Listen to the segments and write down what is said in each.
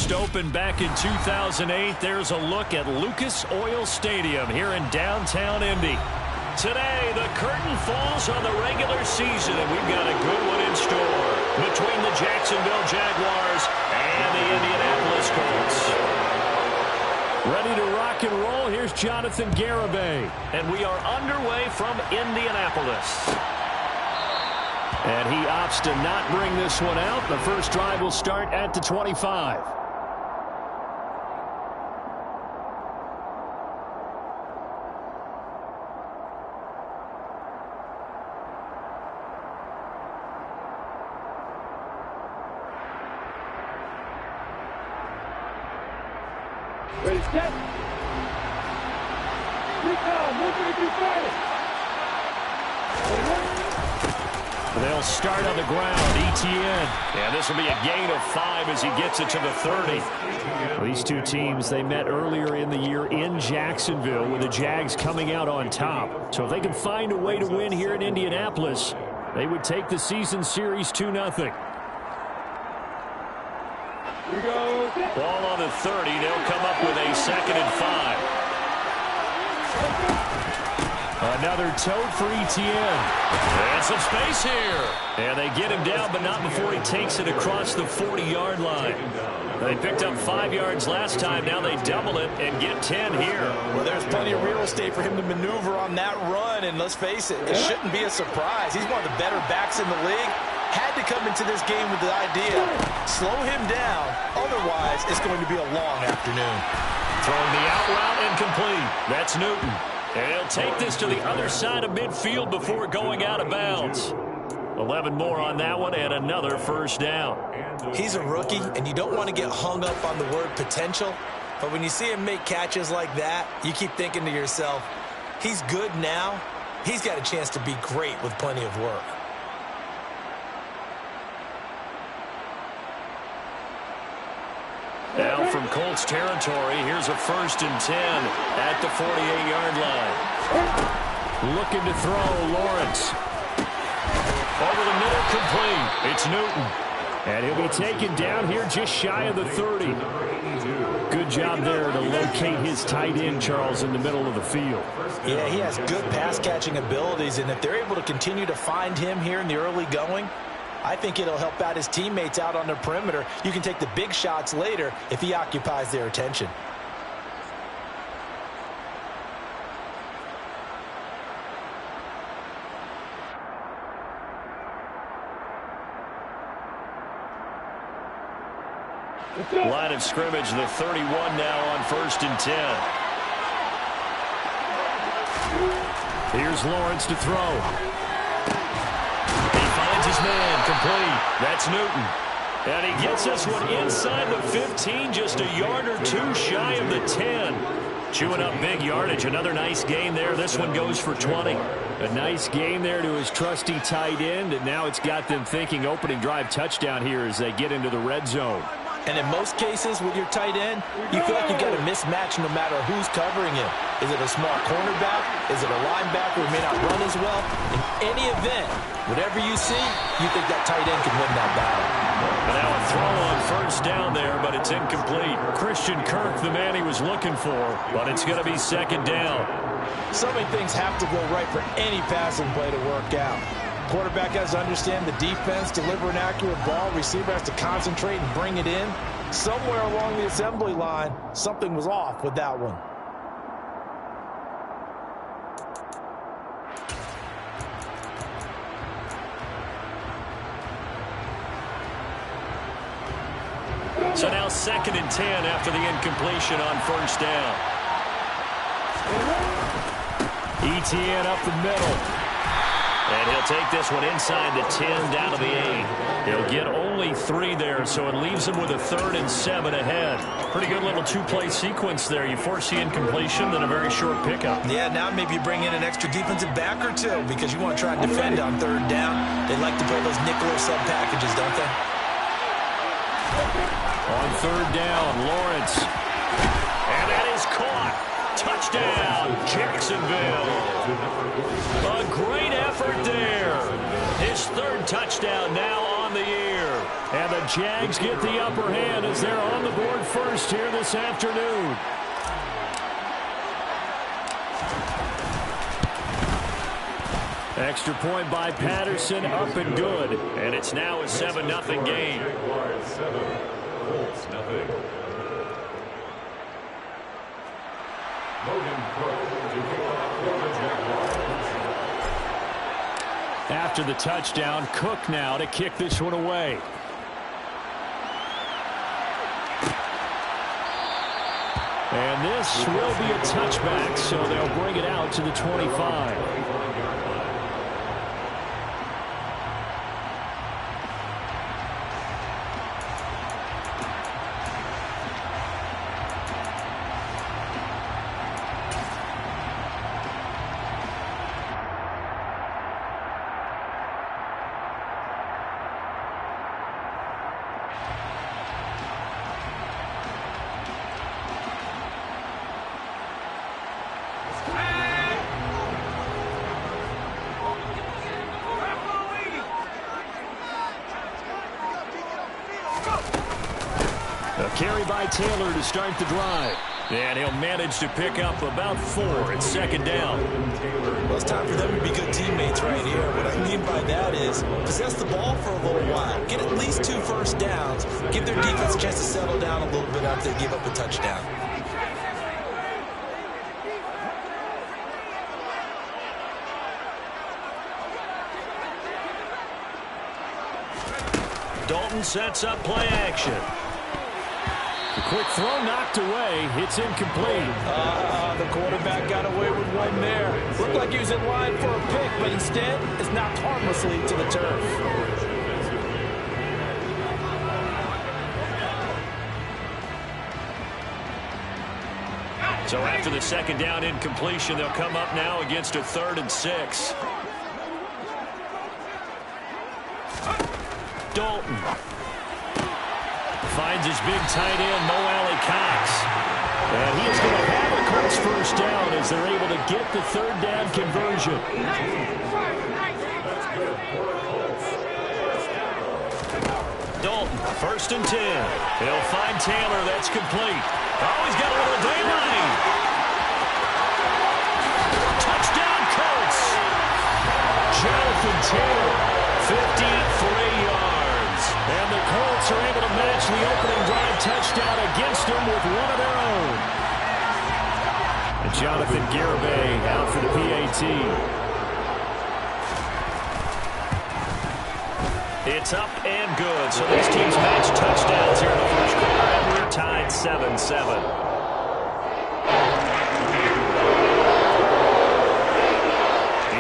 first opened back in 2008. There's a look at Lucas Oil Stadium here in downtown Indy. Today, the curtain falls on the regular season, and we've got a good one in store between the Jacksonville Jaguars and the Indianapolis Colts. Ready to rock and roll, here's Jonathan Garibay. And we are underway from Indianapolis. And he opts to not bring this one out. The first drive will start at the 25. Ready, set. They'll start on the ground. ETN. And this will be a gain of 5 as he gets it to the 30. Well, these two teams, they met earlier in the year in Jacksonville with the Jags coming out on top. So if they can find a way to win here in Indianapolis, they would take the season series 2-0. Ball on the 30. They'll come up with a 2nd and 5. Another tote for ETN. And some space here. And they get him down, but not before he takes it across the 40-yard line. They picked up 5 yards last time. Now they double it and get 10 here. Well, there's plenty of real estate for him to maneuver on that run. And let's face it, it shouldn't be a surprise. He's one of the better backs in the league. Had to come into this game with the idea, slow him down. Otherwise, it's going to be a long afternoon. Throwing the out route incomplete. That's Newton. And he'll take this to the other side of midfield before going out of bounds. 11 more on that one and another first down. He's a rookie, and you don't want to get hung up on the word potential. But when you see him make catches like that, you keep thinking to yourself, he's good now. He's got a chance to be great with plenty of work. Now from Colts territory, here's a 1st and 10 at the 48-yard line. Looking to throw, Lawrence. Over the middle, complete. It's Newton. And he'll be taken down here just shy of the 30. Good job there to locate his tight end, Charles, in the middle of the field. Yeah, he has good pass-catching abilities, and if they're able to continue to find him here in the early going, I think it'll help out his teammates out on the perimeter. You can take the big shots later if he occupies their attention. Line of scrimmage, the 31 now on 1st and 10. Here's Lawrence to throw. His man complete. That's Newton. And he gets this one inside the 15, just a yard or two shy of the 10. Chewing up big yardage. Another nice gain there. This one goes for 20. A nice gain there to his trusty tight end, and now it's got them thinking opening drive touchdown here as they get into the red zone. And in most cases with your tight end, you feel like you've got a mismatch no matter who's covering him. Is it a small cornerback? Is it a linebacker who may not run as well? In any event, whatever you see, you think that tight end can win that battle. And now a throw on 1st down there, but it's incomplete. Christian Kirk, the man he was looking for, but it's going to be 2nd down. So many things have to go right for any passing play to work out. Quarterback has to understand the defense, deliver an accurate ball. Receiver has to concentrate and bring it in. Somewhere along the assembly line, something was off with that one. So now 2nd and 10 after the incompletion on 1st down. ETN up the middle. And he'll take this one inside the 10 down to the 8. He'll get only 3 there, so it leaves him with a 3rd and 7 ahead. Pretty good little 2-play sequence there. You force the incompletion, then a very short pickup. Yeah, now maybe you bring in an extra defensive back or two because you want to try and defend on 3rd down. They like to play those nickel or sub packages, don't they? On 3rd down, Lawrence. And that is caught. Touchdown, Jacksonville. A great effort there. His 3rd touchdown now on the year. And the Jags get the upper hand as they're on the board first here this afternoon. Extra point by Patterson, up and good. And it's now a 7-0 game. After the touchdown, Cook now to kick this one away. And this will be a touchback, so they'll bring it out to the 25. Carry by Taylor to start the drive. And he'll manage to pick up about 4 at second down. Well, it's time for them to be good teammates right here. What I mean by that is possess the ball for a little while. Get at least 2 first downs. Give their defense a chance to settle down a little bit after they give up a touchdown. Dalton sets up play action. The quick throw knocked away. It's incomplete. The quarterback got away with one there. Looked like he was in line for a pick, but instead it's knocked harmlessly to the turf. So after the second down incompletion, they'll come up now against a 3rd and 6. Dalton finds his big tight end, Mo Alley-Cox. And he is going to have a Colts first down as they're able to get the 3rd down conversion. Dalton, 1st and 10. He'll find Taylor. That's complete. Oh, he's got a little daylight. Touchdown, Colts. Jonathan Taylor, 53 yards. And the Colts are able to match the opening drive touchdown against them with one of their own. And Jonathan Garibay out for the PAT. It's up and good. So these teams match touchdowns here in the first quarter, and we're tied 7-7.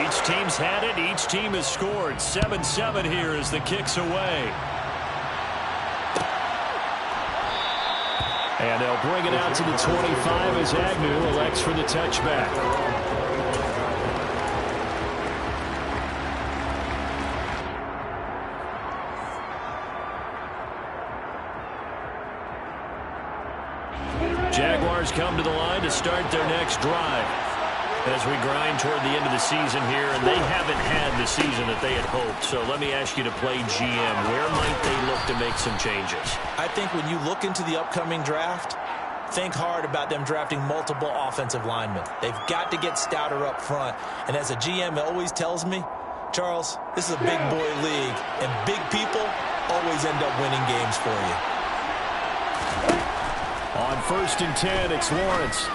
Each team's had it. Each team has scored. 7-7 here as the kick's away. And they'll bring it out to the 25 as Agnew elects for the touchback. Jaguars come to the line to start their next drive as we grind toward the end of the season here, and they haven't had the season that they had hoped. So let me ask you to play GM. Where might they look to make some changes? I think when you look into the upcoming draft, think hard about them drafting multiple offensive linemen. They've got to get stouter up front. And as a GM always tells me, Charles, this is a big boy league, and big people always end up winning games for you. On 1st and 10, it's Lawrence.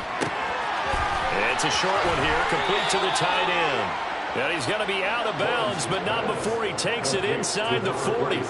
It's a short one here, complete to the tight end. And he's going to be out of bounds, but not before he takes it inside the 40.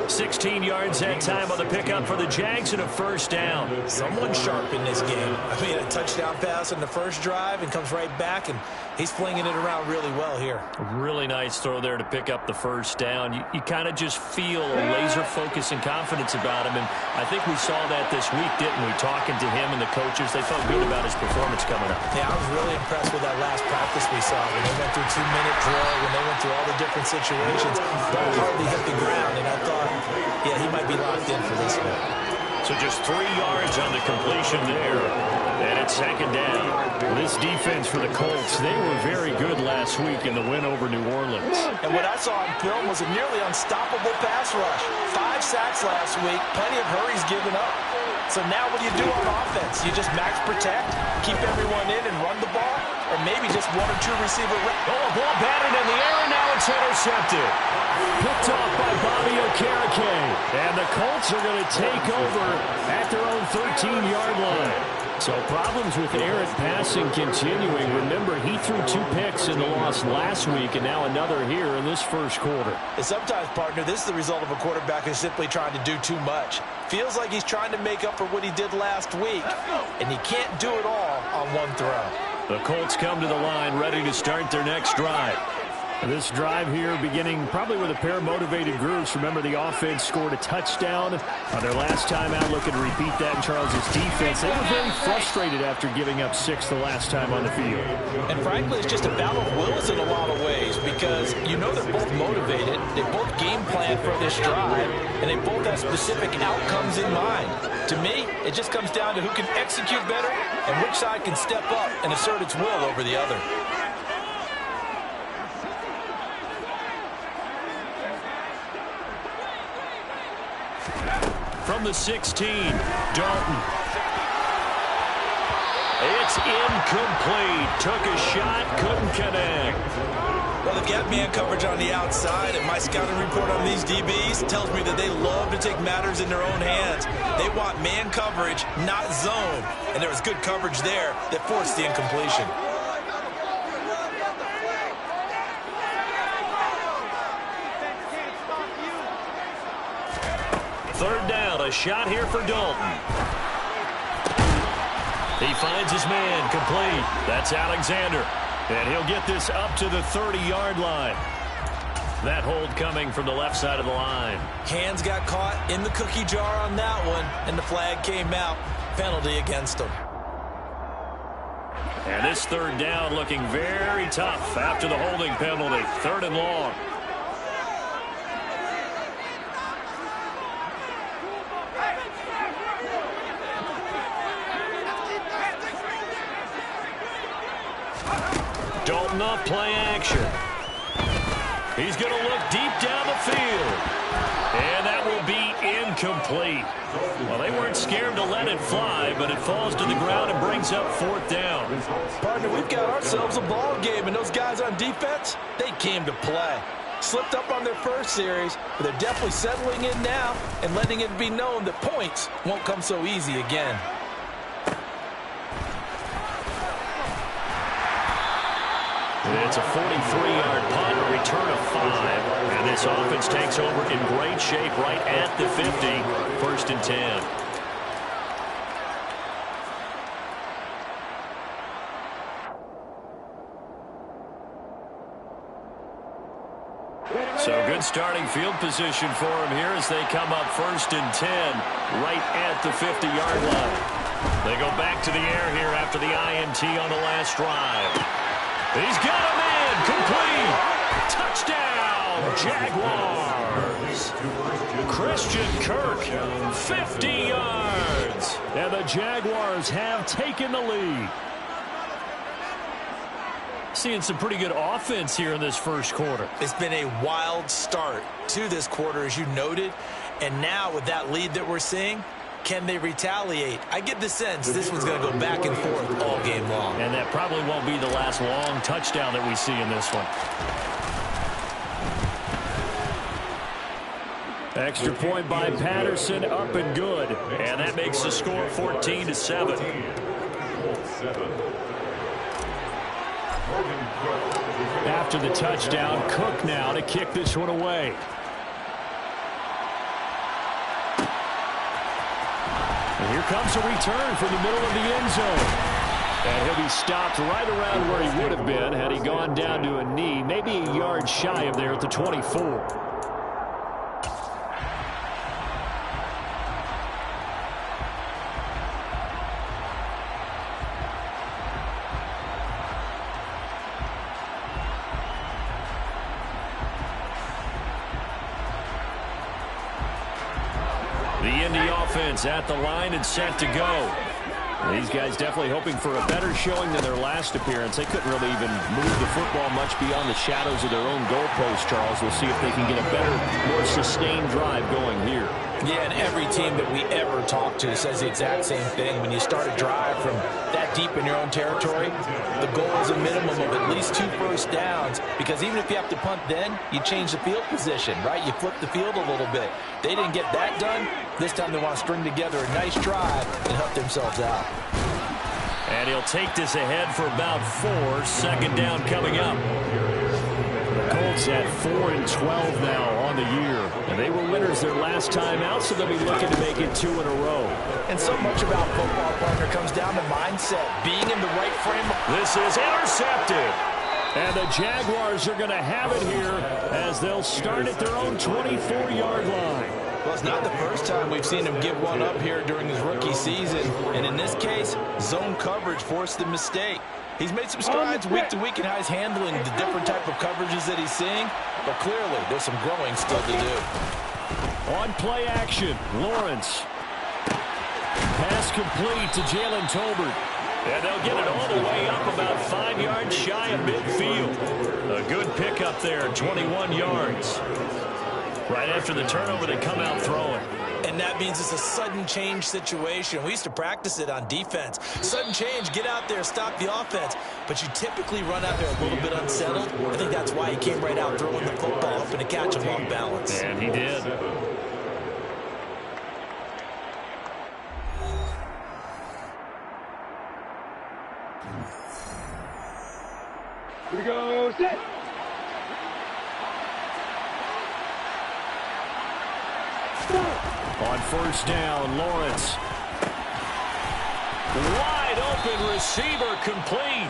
16 yards that time on the pickup for the Jags and a first down. Someone sharp in this game. I mean, a touchdown pass in the first drive and comes right back, and he's flinging it around really well here. A really nice throw there to pick up the first down. You kind of just feel a laser focus and confidence about him, and I think we saw that this week, didn't we? Talking to him and the coaches, they felt good about his performance coming up. Yeah, I was really impressed with that last practice we saw when they went through 2-minute drill, when they went through all the different situations. Ball hardly hit the ground, and I thought, yeah, he might be locked in for this one. So just 3 yards on the completion there. And it's second down. This defense for the Colts, they were very good last week in the win over New Orleans. And what I saw on film was a nearly unstoppable pass rush. 5 sacks last week, plenty of hurries given up. So now what do you do on offense? You just max protect, keep everyone in and run the ball, or maybe just 1 or 2 receiver. Oh, a ball batted in the air, and now it's intercepted. Picked off by Bobby Okereke. And the Colts are going to take over at their own 13-yard line. So problems with errant passing continuing. Remember, he threw 2 picks in the loss last week, and now another here in this first quarter. And sometimes, partner, this is the result of a quarterback who's simply trying to do too much. Feels like he's trying to make up for what he did last week, and he can't do it all on 1 throw. The Colts come to the line ready to start their next drive. This drive here beginning probably with a pair of motivated groups. Remember, the offense scored a touchdown on their last time out. Looking to repeat that in Charles' defense. They were very frustrated after giving up 6 the last time on the field. And frankly, it's just a battle of wills in a lot of ways because you know they're both motivated. They both game plan for this drive, and they both have specific outcomes in mind. To me, it just comes down to who can execute better and which side can step up and assert its will over the other. From the 16, Dalton. It's incomplete. Took a shot, couldn't connect. Well, they've got man coverage on the outside, and my scouting report on these DBs tells me that they love to take matters in their own hands. They want man coverage, not zone. And there was good coverage there that forced the incompletion. Third down, a shot here for Dalton. He finds his man, complete. That's Alexander. And he'll get this up to the 30-yard line. That hold coming from the left side of the line. Hands got caught in the cookie jar on that one, and the flag came out. Penalty against him. And this third down looking very tough after the holding penalty. 3rd and long. Dalton off play action. He's going to look deep down the field. And that will be incomplete. Well, they weren't scared to let it fly, but it falls to the ground and brings up 4th down. Partner, we've got ourselves a ball game, and those guys on defense, they came to play. Slipped up on their first series, but they're definitely settling in now and letting it be known that points won't come so easy again. It's a 43-yard punt, a return of 5. And this offense takes over in great shape right at the 50. 1st and 10. So good starting field position for them here as they come up 1st and 10 right at the 50-yard line. They go back to the air here after the INT on the last drive. He's got a man, complete. Touchdown, Jaguars. Christian Kirk, 50 yards. And the Jaguars have taken the lead. Seeing some pretty good offense here in this first quarter. It's been a wild start to this quarter, as you noted. And now with that lead that we're seeing, can they retaliate? I get the sense this one's going to go back and forth all game long. And that probably won't be the last long touchdown that we see in this one. Extra point by Patterson, up and good. And that makes the score 14-7. After the touchdown, Cook now to kick this one away. And here comes a return from the middle of the end zone. And he'll be stopped right around where he would have been had he gone down to a knee, maybe a yard shy of there at the 24. The Indy offense at the line and set to go. These guys definitely hoping for a better showing than their last appearance. They couldn't really even move the football much beyond the shadows of their own goalpost, Charles. We'll see if they can get a better, more sustained drive going here. Yeah, and every team that we ever talk to says the exact same thing. When you start a drive from that deep in your own territory, the goal is a minimum of at least 2 first downs, because even if you have to punt then, you change the field position, right? You flip the field a little bit. They didn't get that done. This time they want to string together a nice drive and help themselves out. And he'll take this ahead for about 4. Second down coming up. The Colts at 4-12 now on the year. And they were winners their last time out, so they'll be looking to make it 2 in a row. And so much about football, partner, comes down to mindset, being in the right frame. This is intercepted. And the Jaguars are going to have it here as they'll start at their own 24-yard line. Well, it's not the first time we've seen him give one up here during his rookie season. And in this case, zone coverage forced the mistake. He's made some strides week to week in how he's handling the different type of coverages that he's seeing. But clearly, there's some growing still to do. On play action, Lawrence. Pass complete to Jalen Tolbert. And they'll get it all the way up about 5 yards shy of midfield. A good pickup there, 21 yards. Right after the turnover, they come out throwing. And that means it's a sudden change situation. We used to practice it on defense. Sudden change, get out there, stop the offense. But you typically run out there a little bit unsettled. I think that's why he came right out throwing the football, hoping to catch him off balance. And he did. Here we go, set. On first down, Lawrence. Wide open receiver complete.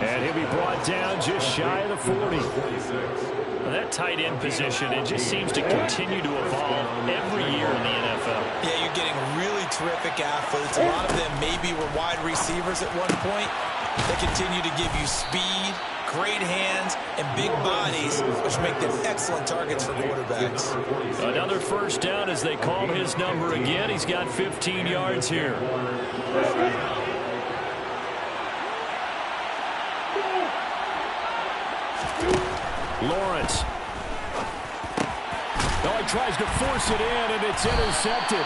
And he'll be brought down just shy of the 40. Well, that tight end position, it just seems to continue to evolve every year in the NFL. Yeah, you're getting really terrific athletes. A lot of them maybe were wide receivers at one point. They continue to give you speed, great hands, and big bodies, which make them excellent targets for quarterbacks. Another first down as they call his number again. He's got 15 yards here. Lawrence. Oh, he tries to force it in, and it's intercepted.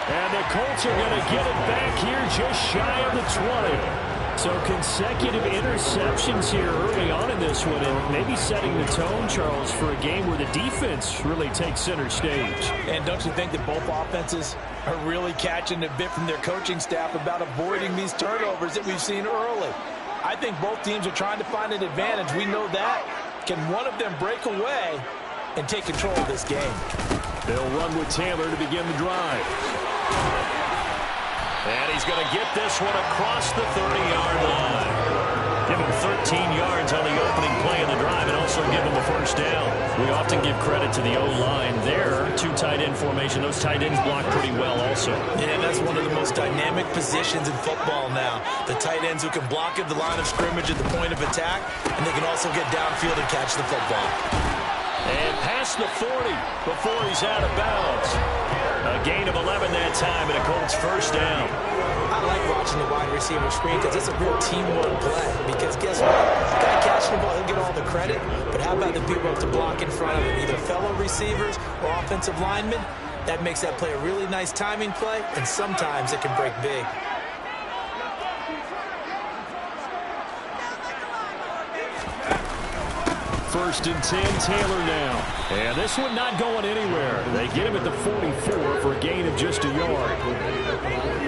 And the Colts are going to get it back here just shy of the 20. So consecutive interceptions here early on in this one, and maybe setting the tone, Charles, for a game where the defense really takes center stage. And don't you think that both offenses are really catching a bit from their coaching staff about avoiding these turnovers that we've seen early? I think both teams are trying to find an advantage. We know that. Can one of them break away and take control of this game? They'll run with Taylor to begin the drive. And he's going to get this one across the 30-yard line. Give him 13 yards on the opening play of the drive and also give him a first down. We often give credit to the O-line there. 2 tight end formation. Those tight ends block pretty well also. Yeah, that's one of the most dynamic positions in football now. The tight ends who can block at the line of scrimmage at the point of attack, and they can also get downfield and catch the football. And past the 40 before he's out of bounds. A gain of 11 that time and a Colts first down. I like watching the wide receiver screen because it's a real teamwork play. Because guess what? The guy catching the ball, he'll get all the credit. But how about the people to block in front of him, either fellow receivers or offensive linemen? That makes that play a really nice timing play, and sometimes it can break big. First and 10, Taylor now. And this one not going anywhere. They get him at the 44 for a gain of just a yard.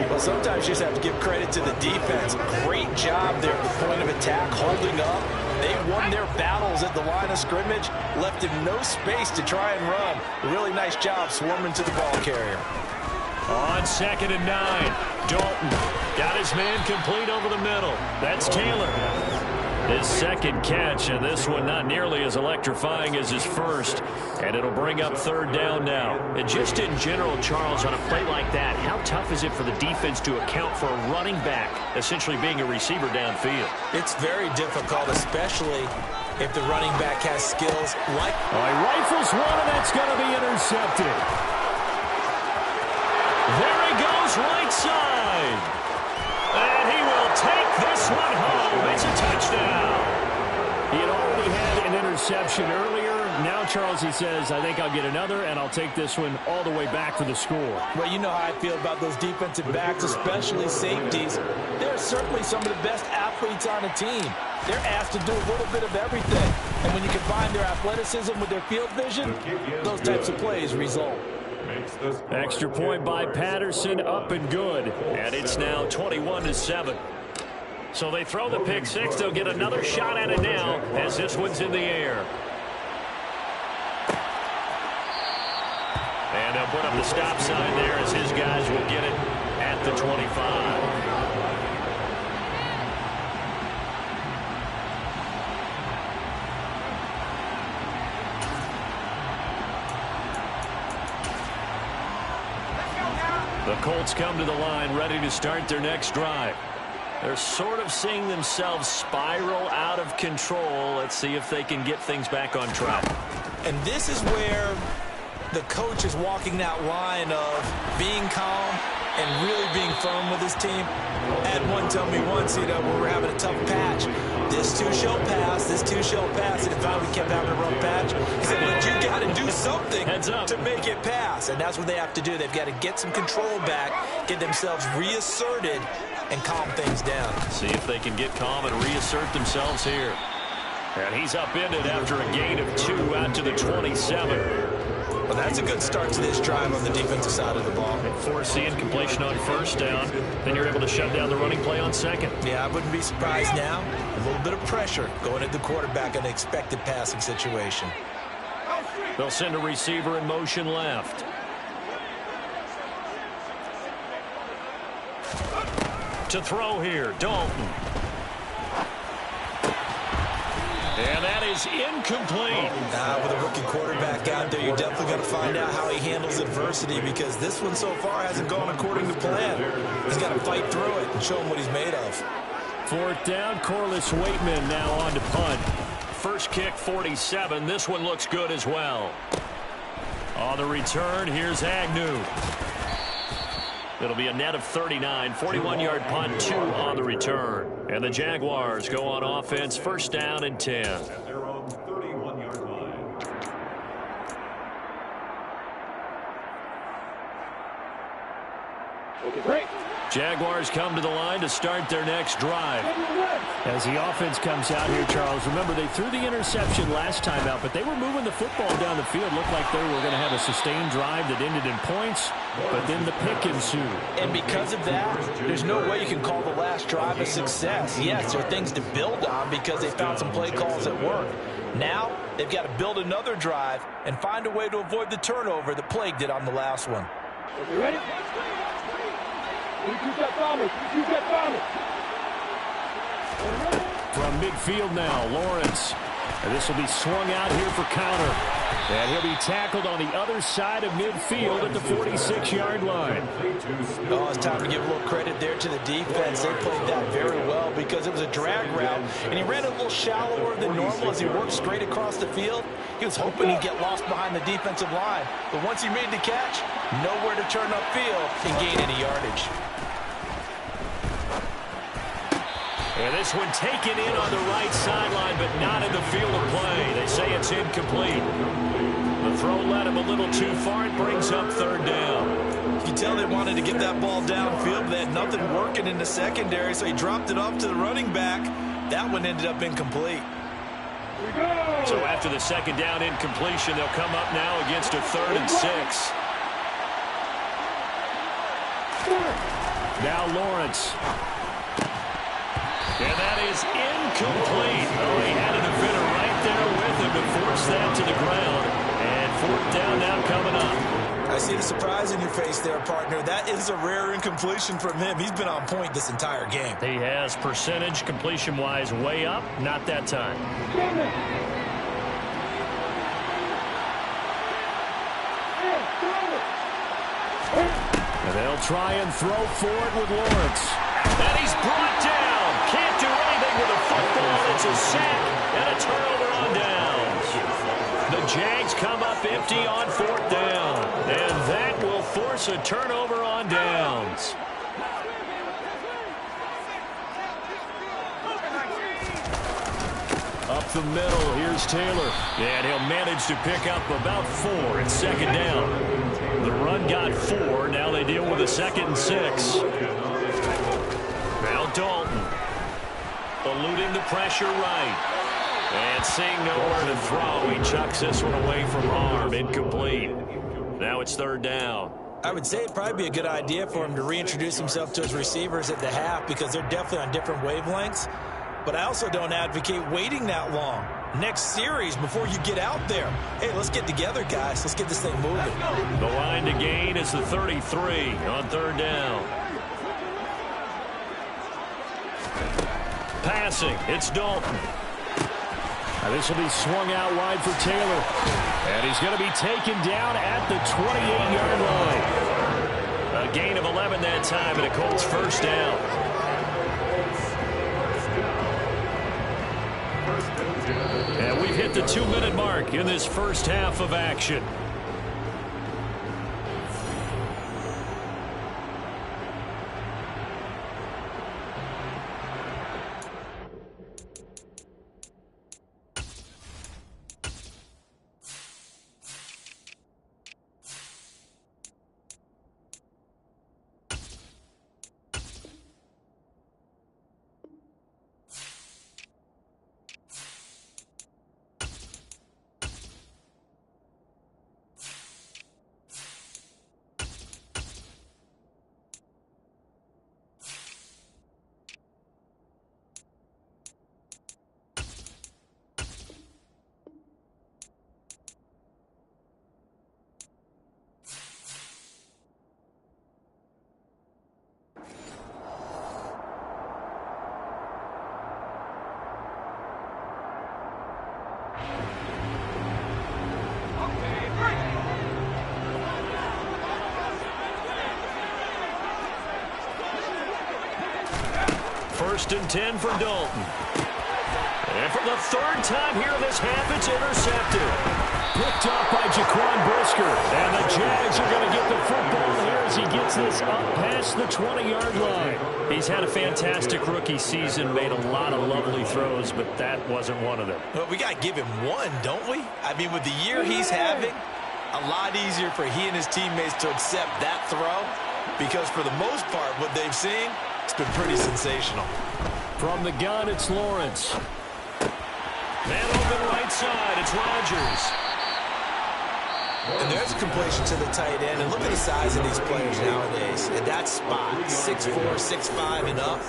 Well, sometimes you just have to give credit to the defense. Great job there at the point of attack, holding up. They won their battles at the line of scrimmage, left him no space to try and run. A really nice job swarming to the ball carrier. On 2nd and 9, Dalton got his man complete over the middle. That's Taylor. His second catch, and this one not nearly as electrifying as his first. And it'll bring up 3rd down now. And just in general, Charles, on a play like that, how tough is it for the defense to account for a running back essentially being a receiver downfield? It's very difficult, especially if the running back has skills like... He rifles one, and that's going to be intercepted. There he goes, right side. And he will take this one home. It's a touchdown. He had already had an interception earlier. Now, Charles, he says, I think I'll get another, and I'll take this one all the way back for the score. Well, you know how I feel about those defensive backs, especially safeties. They're certainly some of the best athletes on a team. They're asked to do a little bit of everything. And when you combine their athleticism with their field vision, those types of plays result. Extra point by Patterson, up and good. And it's now 21-7. So they throw the pick six. They'll get another shot at it now as this one's in the air. And they'll put up the stop sign there as his guys will get it at the 25. The Colts come to the line ready to start their next drive. They're sort of seeing themselves spiral out of control. Let's see if they can get things back on track. And this is where the coach is walking that line of being calm and really being firm with his team. I had one tell me once, when we're having a tough patch, this too shall pass, this too shall pass. And if I kept having a rough patch, he said, look, you got to do something to make it pass. And that's what they have to do. They've got to get some control back, get themselves reasserted, and calm things down. See if they can get calm and reassert themselves here. And he's upended after a gain of 2 out to the 27. Well, that's a good start to this drive on the defensive side of the ball. Force the incompletion on first down. Then you're able to shut down the running play on second. Yeah, I wouldn't be surprised now. A little bit of pressure going at the quarterback in an expected passing situation. They'll send a receiver in motion left. To throw here, Dalton. And that is incomplete. With a rookie quarterback out there, you're definitely going to find out how he handles adversity, because this one so far hasn't gone according to plan. He's got to fight through it and show him what he's made of. Fourth down, Corliss Waitman now on to punt. First kick, 47. This one looks good as well. On the return, here's Agnew. It'll be a net of 39, 41-yard punt, 2 on the return. And the Jaguars go on offense, first down and 10. They're on 31-yard line. Okay, break. Jaguars come to the line to start their next drive. As the offense comes out here, Charles, remember they threw the interception last time out, but they were moving the football down the field. Looked like they were going to have a sustained drive that ended in points, but then the pick ensued. And because of that, there's no way you can call the last drive a success. Yes, there are things to build on because they found some play calls that work. Now, they've got to build another drive and find a way to avoid the turnover that plagued it on the last one. Okay, ready? Use that bomber. Use that bomber. From midfield now, Lawrence. And this will be swung out here for counter. And he'll be tackled on the other side of midfield at the 46-yard line. Oh, it's time to give a little credit there to the defense. They played that very well because it was a drag route, and he ran a little shallower than normal as he worked straight across the field. He was hoping he'd get lost behind the defensive line. But once he made the catch, nowhere to turn upfield and gain any yardage. And this one taken in on the right sideline, but not in the field of play. They say it's incomplete. The throw led him a little too far. It brings up third down. You can tell they wanted to get that ball downfield, but they had nothing working in the secondary, so he dropped it off to the running back. That one ended up incomplete. So after the second down incompletion, they'll come up now against a 3rd and 6. Now Lawrence. And that is incomplete. Oh, he had a defender right there with him to force that to the ground. And 4th down now coming up. I see the surprise in your face there, partner. That is a rare incompletion from him. He's been on point this entire game. He has percentage completion-wise way up. Not that time. And they'll try and throw forward with Lawrence. And he's brought down. Can't do anything with the football. It's a sack and a turnover on downs. The Jags come up empty on 4th down. And that will force force a turnover on downs. Up the middle, here's Taylor. And he'll manage to pick up about 4 at second down. The run got 4. Now they deal with a 2nd and 6. Now Dalton. Eluding the pressure right. And seeing nowhere to throw, he chucks this one away from arm. Incomplete. Now it's 3rd down. I would say it'd probably be a good idea for him to reintroduce himself to his receivers at the half because they're definitely on different wavelengths. But I also don't advocate waiting that long. Next series before you get out there. Hey, let's get together, guys. Let's get this thing moving. The line to gain is the 33 on 3rd down. Passing, it's Dalton. Now this will be swung out wide for Taylor. And he's going to be taken down at the 28-yard line. A gain of 11 that time, and a Colts 1st down. And we've hit the 2-minute mark in this first half of action. First and 10 for Dalton. And for the 3rd time here in this half, it's intercepted. Picked up by Jaquan Brisker. And the Jags are going to get the football here as he gets this up past the 20-yard line. He's had a fantastic rookie season, made a lot of lovely throws, but that wasn't one of them. Well, we got to give him one, don't we? I mean, with the year he's having, a lot easier for he and his teammates to accept that throw because for the most part, what they've seen, it's been pretty sensational. From the gun, it's Lawrence. Man open right side, it's Rodgers. And there's a completion to the tight end. And look at the size of these players nowadays. At that spot, 6'4", 6'5", and up.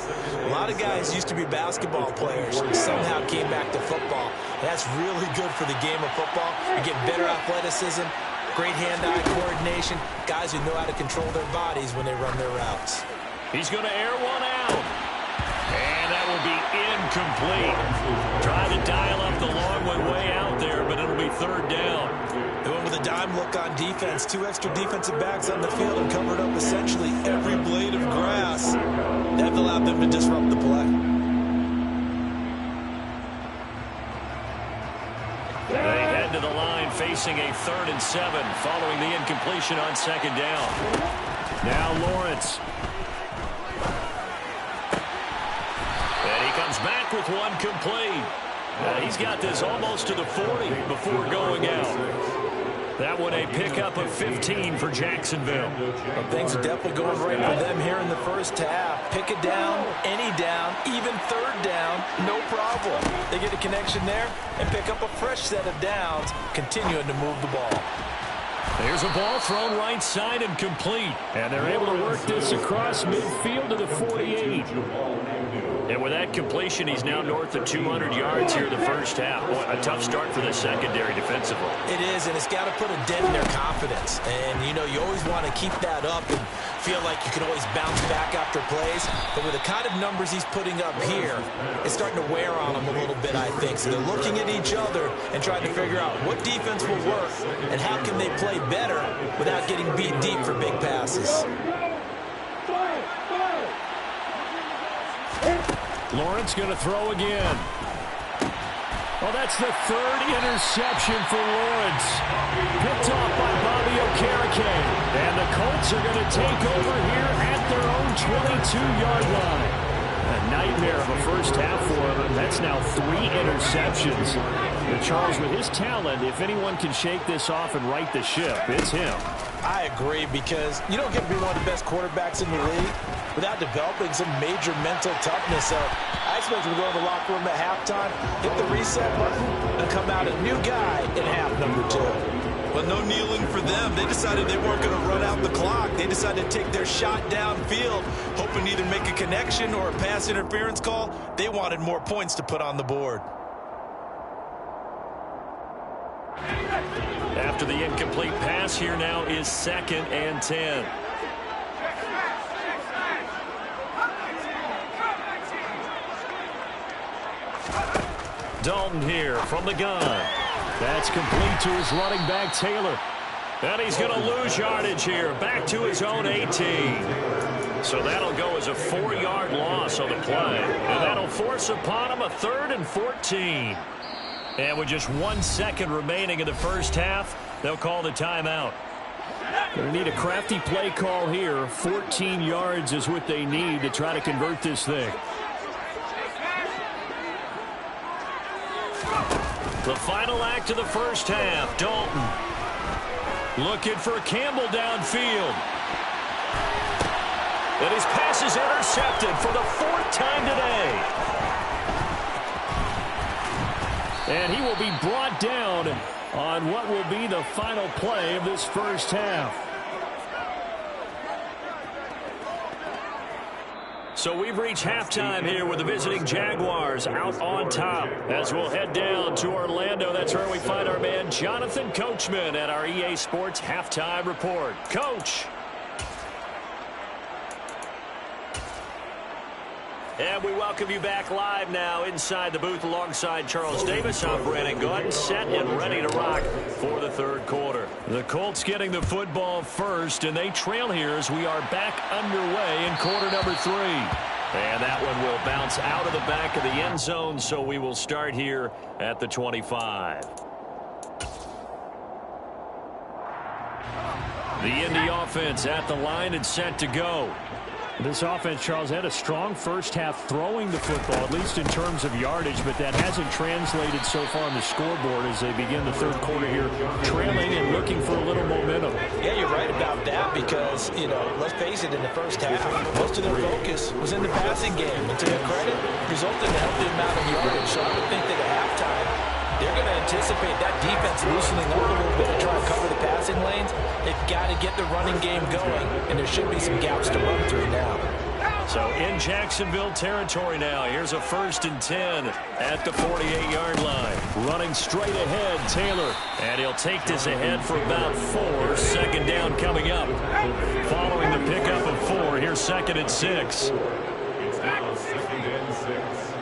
A lot of guys used to be basketball players and somehow came back to football. And that's really good for the game of football. You get better athleticism, great hand-eye coordination, guys who know how to control their bodies when they run their routes. He's going to air one out. And that will be incomplete. Trying to dial up the long one way out there, but it'll be 3rd down. They went with a dime look on defense. 2 extra defensive backs on the field and covered up essentially every blade of grass. That allowed them to disrupt the play. They head to the line facing a 3rd and 7 following the incompletion on 2nd down. Now Lawrence. Back with one complete. He's got this almost to the 40 before going out. That one a pickup of 15 for Jacksonville. Well, things are definitely going right for them here in the first half. Pick a down, any down, even 3rd down, no problem. They get a connection there and pick up a fresh set of downs, continuing to move the ball. There's a ball thrown right side and complete. And they're able to work this across midfield to the 48. And with that completion, he's now north of 200 yards here in the first half. Boy, a tough start for the secondary defensively. It is, and it's got to put a dent in their confidence. And, you know, you always want to keep that up and feel like you can always bounce back after plays. But with the kind of numbers he's putting up here, it's starting to wear on them a little bit, I think. So they're looking at each other and trying to figure out what defense will work and how can they play better without getting beat deep for big passes. Lawrence going to throw again. Well, that's the third interception for Lawrence. Picked off by Bobby Okereke. And the Colts are going to take over here at their own 22-yard line. A nightmare of a first half for him. That's now 3 interceptions. But Charles, with his talent, if anyone can shake this off and right the ship, it's him. I agree, because you don't get to be one of the best quarterbacks in the league without developing some major mental toughness. So I expect him to go to the locker room at halftime, hit the reset button, and come out a new guy in half number 2. Well, no kneeling for them. They decided they weren't going to run out the clock. They decided to take their shot downfield, hoping to either make a connection or a pass interference call. They wanted more points to put on the board. After the incomplete pass, here now is 2nd and 10. Dalton here from the gun. That's complete to his running back, Taylor. And he's going to lose yardage here, back to his own 18. So that'll go as a 4-yard loss on the play. And that'll force upon him a 3rd and 14. And with just 1 second remaining in the first half, they'll call the timeout. They need a crafty play call here. 14 yards is what they need to try to convert this thing. The final act of the first half. Dalton looking for Campbell downfield. And his pass is intercepted for the 4th time today. And he will be brought down on what will be the final play of this first half. So we've reached halftime here with the visiting Jaguars out on top. As we'll head down to Orlando, that's where we find our man Jonathan Coachman at our EA Sports Halftime Report. Coach. And we welcome you back live now inside the booth alongside Charles Davis. I'm Brandon Gaudin, set and ready to rock for the 3rd quarter. The Colts getting the football first, and they trail here as we are back underway in quarter number 3. And that one will bounce out of the back of the end zone, so we will start here at the 25. The Indy offense at the line and set to go. This offense, Charles, had a strong first half throwing the football, at least in terms of yardage, but that hasn't translated so far on the scoreboard as they begin the 3rd quarter here, trailing and looking for a little momentum. Yeah, you're right about that because, let's face it, in the first half, most of their focus was in the passing game. And to their credit, resulted in a healthy amount of yardage. So I would think that at halftime, they're going to anticipate that defense loosening up a little bit to try and cover the passing lanes. They've got to get the running game going, and there should be some gaps to run through now. So in Jacksonville territory now, here's a 1st and 10 at the 48-yard line. Running straight ahead, Taylor. And he'll take this ahead for about 4. 2nd down coming up. Following the pickup of 4, here's 2nd and 6. It's now 2nd and 6.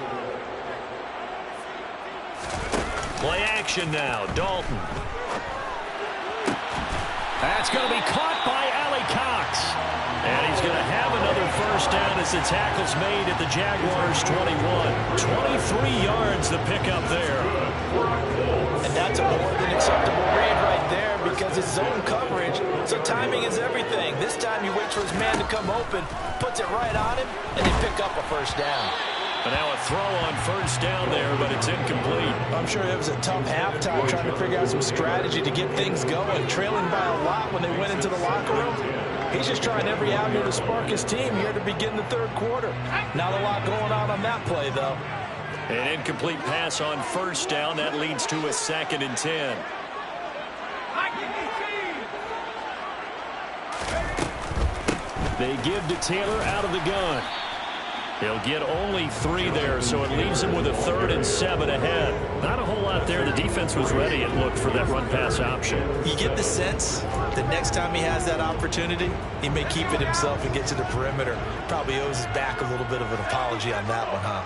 Play action now. Dalton. That's going to be caught by Allie Cox. And he's going to have another 1st down as the tackle's made at the Jaguars' 21. 23 yards the pickup there. And that's a more than acceptable read right there because it's zone coverage, so timing is everything. This time he waits for his man to come open, puts it right on him, and they pick up a 1st down. But now a throw on 1st down there, but it's incomplete. I'm sure it was a tough halftime trying to figure out some strategy to get things going, trailing by a lot when they went into the locker room. He's just trying every avenue to spark his team here to begin the 3rd quarter. Not a lot going on that play, though. An incomplete pass on 1st down. That leads to a 2nd and 10. They give to Taylor out of the gun. He'll get only 3 there, so it leaves him with a 3rd and 7 ahead. Not a whole lot there. The defense was ready, it looked, for that run-pass option. You get the sense that next time he has that opportunity, he may keep it himself and get to the perimeter. Probably owes his back a little bit of an apology on that one, huh?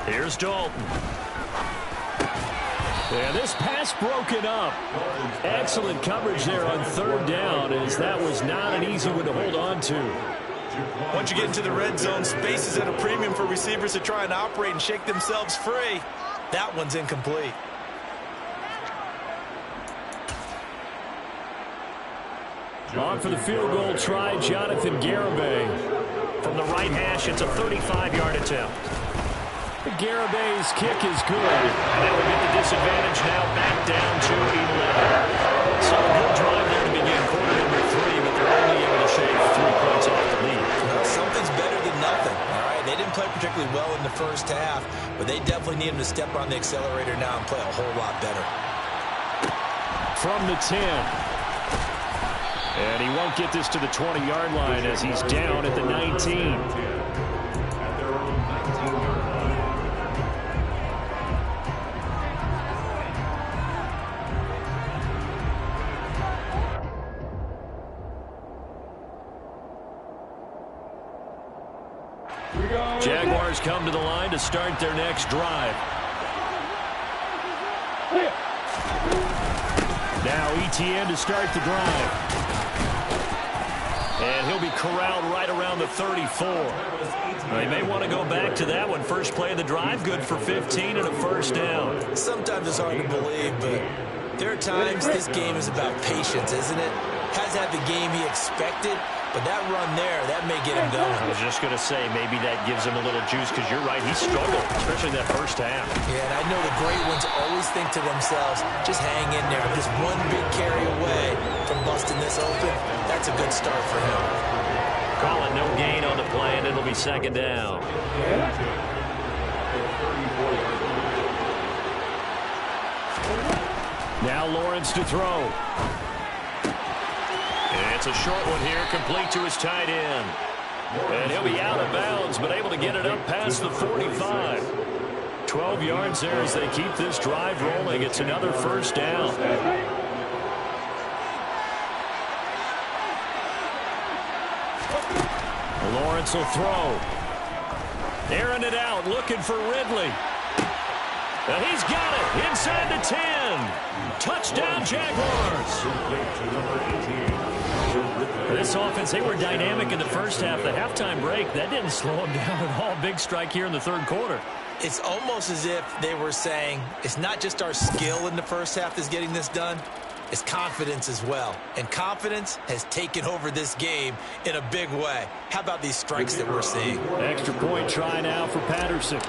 Here's Dalton. And this pass broken up. Excellent coverage there on 3rd down, as that was not an easy one to hold on to. Once you get into the red zone, space is at a premium for receivers to try and operate and shake themselves free. That one's incomplete. On for the field goal try, Jonathan Garibay. From the right hash, it's a 35-yard attempt. Garibay's kick is good. And they will get the disadvantage now back down to 11. So a good drive there to begin quarter number 3, but they're only able to shave 3 points off the lead. Well, something's better than nothing. All right, they didn't play particularly well in the first half, but they definitely need him to step on the accelerator now and play a whole lot better. From the 10. And he won't get this to the 20-yard line as he's down at the 19. Jaguars come to the line to start their next drive. Now ETN to start the drive. And he'll be corralled right around the 34. They may want to go back to that one. First play of the drive, good for 15 and a first down. Sometimes it's hard to believe, but there are times this game is about patience, isn't it? Has had the game he expected, but that run there, that may get him going. I was just going to say, maybe that gives him a little juice, because you're right, he struggled, especially that first half. Yeah, and I know the great ones always think to themselves, just hang in there. Just one big carry away from busting this open. That's a good start for him. Call it no gain on the play, and it'll be second down. Now Lawrence to throw. It's a short one here, complete to his tight end. And he'll be out of bounds, but able to get it up past the 45. 12 yards there as they keep this drive rolling. It's another first down. Lawrence will throw. Airing it out, looking for Ridley. And he's got it inside the 10. Touchdown, Jaguars. This offense, they were dynamic in the first half. The halftime break, that didn't slow them down at all. Big strike here in the third quarter. It's almost as if they were saying, it's not just our skill in the first half that's getting this done, it's confidence as well. And confidence has taken over this game in a big way. How about these strikes that we're seeing? Extra point try now for Patterson.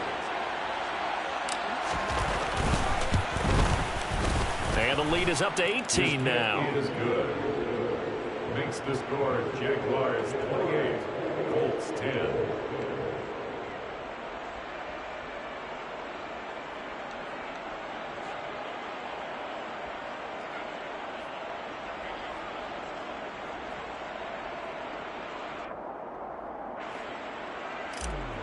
And the lead is up to 18 now. Makes the score Jaguars 28, Colts 10.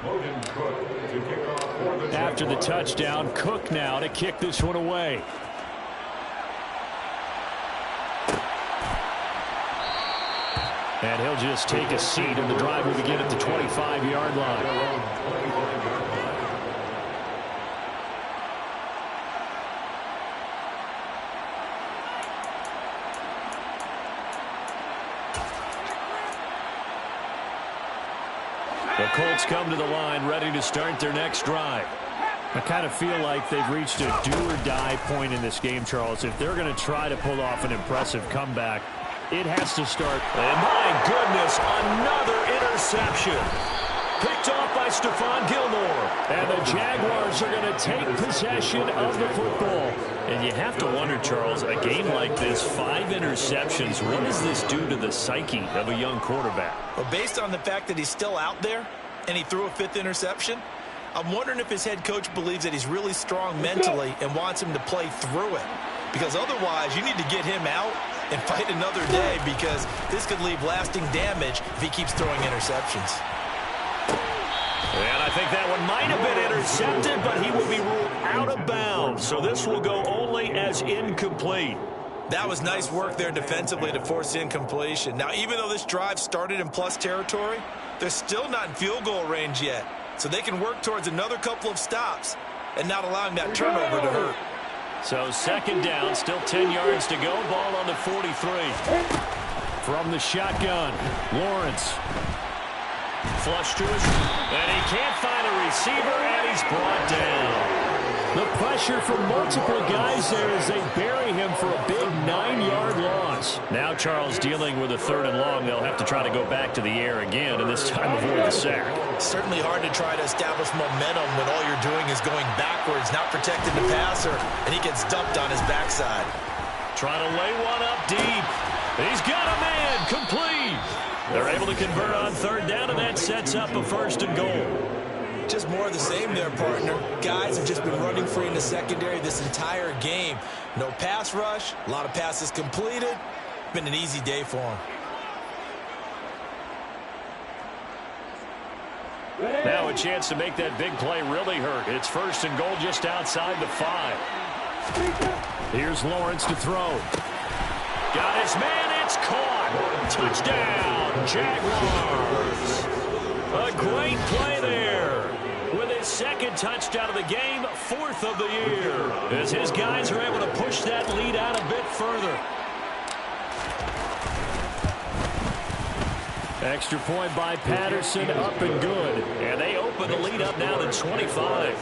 Logan Cook to kick off for the After the touchdown, Cook now to kick this one away. And he'll just take a seat, and the drive will begin at the 25-yard line. The Colts come to the line, ready to start their next drive. I kind of feel like they've reached a do-or-die point in this game, Charles. If they're going to try to pull off an impressive comeback, it has to start. And my goodness, another interception. Picked off by Stephon Gilmore. And the Jaguars are going to take possession of the football. And you have to wonder, Charles, a game like this, 5 interceptions, what does this do to the psyche of a young quarterback? Well, based on the fact that he's still out there and he threw a 5th interception, I'm wondering if his head coach believes that he's really strong mentally and wants him to play through it. Because otherwise, you need to get him out and fight another day, because this could leave lasting damage if he keeps throwing interceptions. And I think that one might have been intercepted, but he will be ruled out of bounds. So this will go only as incomplete. That was nice work there defensively to force incompletion. Now, even though this drive started in plus territory, they're still not in field goal range yet. So they can work towards another couple of stops and not allowing that turnover to hurt. So second down, still 10 yards to go. Ball on the 43. From the shotgun, Lawrence. flush to us. And he can't find a receiver, and he's brought down. The pressure from multiple guys there as they bury him for a big 9-yard loss. Now Charles dealing with a 3rd and long. They'll have to try to go back to the air again, and this time avoid the sack. Certainly hard to try to establish momentum when all you're doing is going backwards, not protecting the passer, and he gets dumped on his backside. Trying to lay one up deep. He's got a man, complete. They're able to convert on 3rd down, and that sets up a 1st and goal. Just more of the same there, partner. Guys have just been running free in the secondary this entire game. No pass rush, a lot of passes completed. Been an easy day for them. Now a chance to make that big play really hurt. It's 1st and goal just outside the 5. Here's Lawrence to throw. Got his man, it's caught. Touchdown, Jaguars. A great play there. With his 2nd touchdown of the game, 4th of the year. As his guys are able to push that lead out a bit further. Extra point by Patterson, up and good. And they open the lead up now to 25.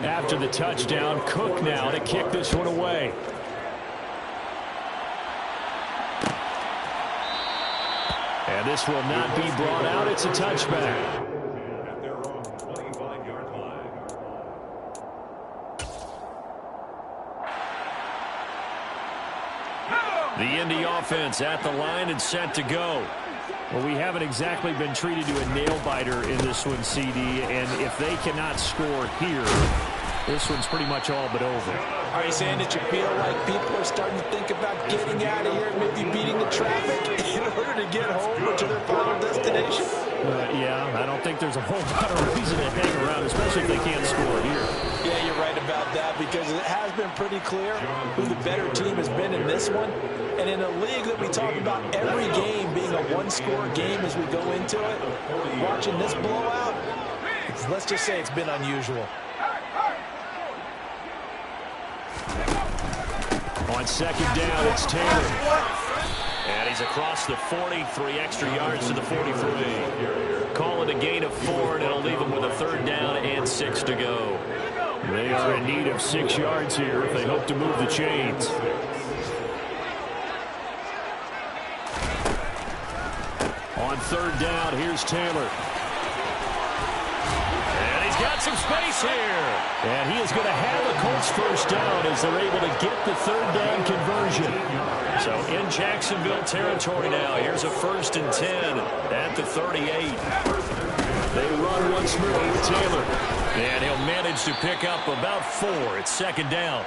After the touchdown, Cook now to kick this one away. And this will not be brought out. It's a touchback. At their own 25-yard line. The Indy offense at the line and set to go. Well, we haven't exactly been treated to a nail-biter in this one, CD. And if they cannot score here, this one's pretty much all but over. Are you saying that you feel like people are starting to think about getting out of here, maybe beating the traffic in order to get home or to their final destination? Yeah, I don't think there's a whole lot of reason to hang around, especially if they can't score here. Yeah, you're right about that because it has been pretty clear who the better team has been in this one. And in a league that we talk about every game being a one-score game as we go into it, watching this blowout, let's just say it's been unusual. On 2nd down, it's Taylor. And he's across the 40, 3 extra yards to the 43. Call it a gain of 4, and it'll leave him with a 3rd down and 6 to go. They are in need of 6 yards here if they hope to move the chains. On 3rd down, here's Taylor. And he's got some space here. And he is going to have a Colts 1st down as they're able to get the 3rd down conversion. So in Jacksonville territory now. Here's a 1st and 10 at the 38. They run once more with Taylor. And he'll manage to pick up about 4. It's 2nd down.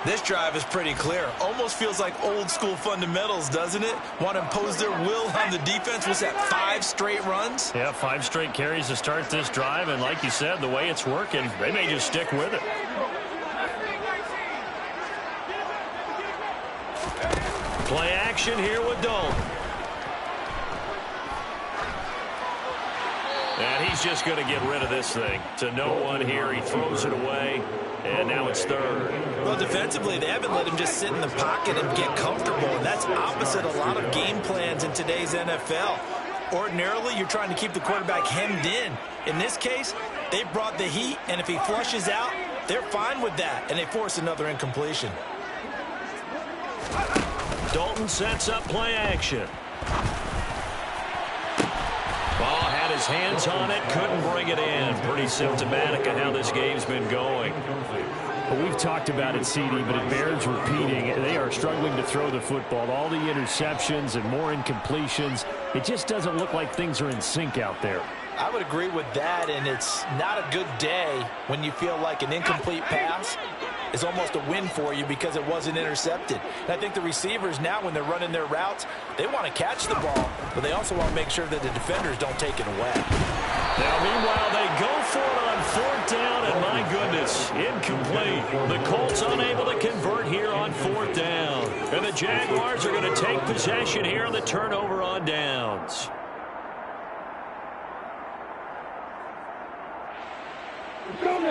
This drive is pretty clear. Almost feels like old school fundamentals, doesn't it? Want to impose their will on the defense. Was that 5 straight runs? Yeah, 5 straight carries to start this drive. And like you said, the way it's working, they may just stick with it. Play action here with Dalton. And he's just going to get rid of this thing. To no one here. He throws it away. And now it's 3rd. Well, defensively, they haven't let him just sit in the pocket and get comfortable. And that's opposite a lot of game plans in today's NFL. Ordinarily, you're trying to keep the quarterback hemmed in. In this case, they brought the heat, and if he flushes out, they're fine with that, and they force another incompletion. Dalton sets up play action. Ball had his hands on it, couldn't bring it in. Pretty symptomatic of how this game's been going. Well, we've talked about it, CD, but it bears repeating. They are struggling to throw the football. All the interceptions and more incompletions. It just doesn't look like things are in sync out there. I would agree with that, and it's not a good day when you feel like an incomplete pass is almost a win for you because it wasn't intercepted. And I think the receivers now, when they're running their routes, they want to catch the ball, but they also want to make sure that the defenders don't take it away. Now, meanwhile, they go for it on 4th down, and my goodness, incomplete. The Colts unable to convert here on 4th down. And the Jaguars are going to take possession here on the turnover on downs.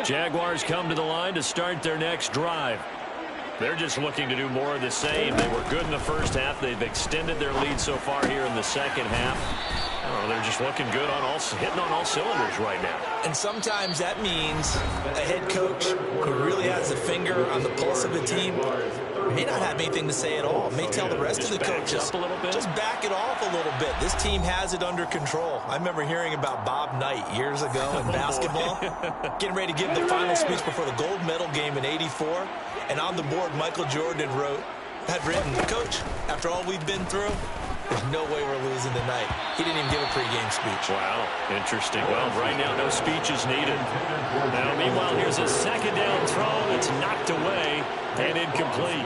Jaguars come to the line to start their next drive. They're just looking to do more of the same. They were good in the first half. They've extended their lead so far here in the second half. Oh, they're just looking good hitting on all cylinders right now. And sometimes that means a head coach who really has a finger on the pulse of the team may not have anything to say at all. May tell the rest of the coaches, just back it off a little bit. This team has it under control. I remember hearing about Bob Knight years ago in basketball, getting ready to give the final speech before the gold medal game in '84. And on the board, Michael Jordan had written, "Coach, after all we've been through, there's no way we're losing tonight." He didn't even give a pregame speech. Wow, interesting. Well, right now, no speech is needed. Now, meanwhile, here's a second down throw that's knocked away and incomplete.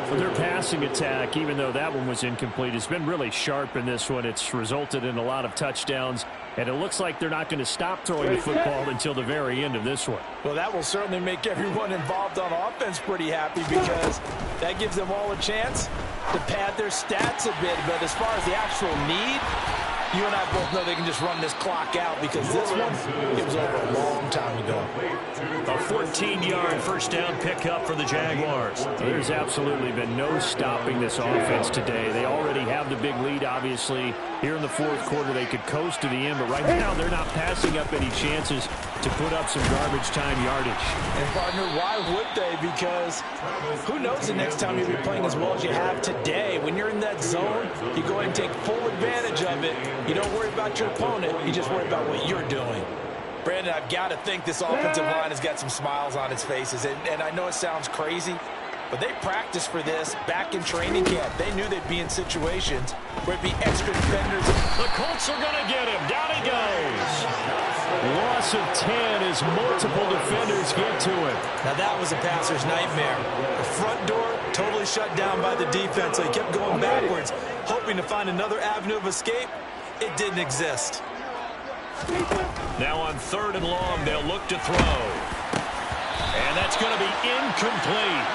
For their passing attack, even though that one was incomplete, has been really sharp in this one. It's resulted in a lot of touchdowns, and it looks like they're not going to stop throwing the football until the very end of this one. Well, that will certainly make everyone involved on offense pretty happy, because that gives them all a chance to pad their stats a bit. But as far as the actual need, you and I both know they can just run this clock out, because this one, it was over a long time ago. A 14-yard first down pickup for the Jaguars. There's absolutely been no stopping this offense today. They already have the big lead, obviously. Here in the fourth quarter, they could coast to the end, but right now they're not passing up any chances to put up some garbage time yardage. And, partner, why would they? Because who knows the next time you'll be playing as well as you have today. When you're in that zone, you go ahead and take full advantage of it. You don't worry about your opponent. You just worry about what you're doing. Brandon, I've got to think this offensive line has got some smiles on its faces. And I know it sounds crazy, but they practiced for this back in training camp. They knew they'd be in situations where it'd be extra defenders. The Colts are going to get him. Down he goes. Loss of 10 as multiple defenders get to him. Now that was a passer's nightmare. The front door totally shut down by the defense, so he kept going backwards, hoping to find another avenue of escape. It didn't exist. Now on 3rd and long, they'll look to throw. And that's going to be incomplete.